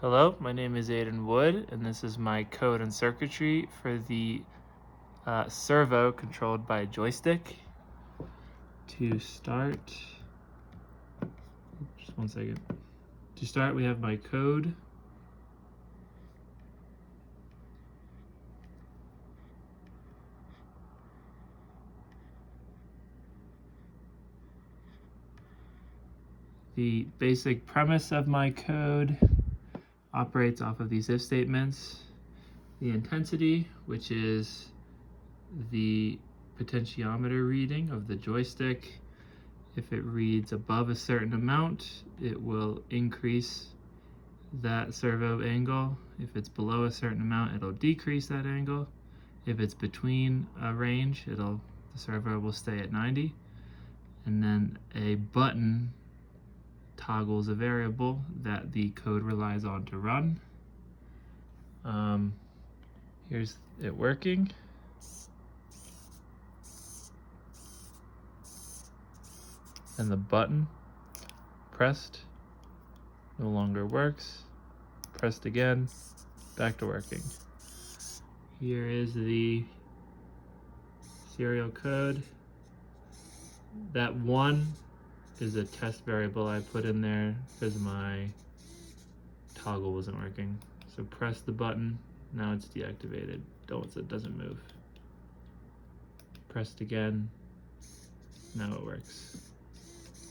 Hello, my name is Aiden Wood, and this is my code and circuitry for the servo controlled by Joystick. To start, just one second. To start, we have my code. The basic premise of my code operates off of these if statements. The intensity, which is the potentiometer reading of the joystick. If it reads above a certain amount, it will increase that servo angle. If it's below a certain amount, it'll decrease that angle. If it's between a range, the servo will stay at 90. And then a button toggles a variable that the code relies on to run. Here's it working. And the button pressed no longer works. Pressed again, back to working. Here is the serial code. That 1 is a test variable I put in there because my toggle wasn't working. So press the button, now it's deactivated. It doesn't move. Pressed again, now it works.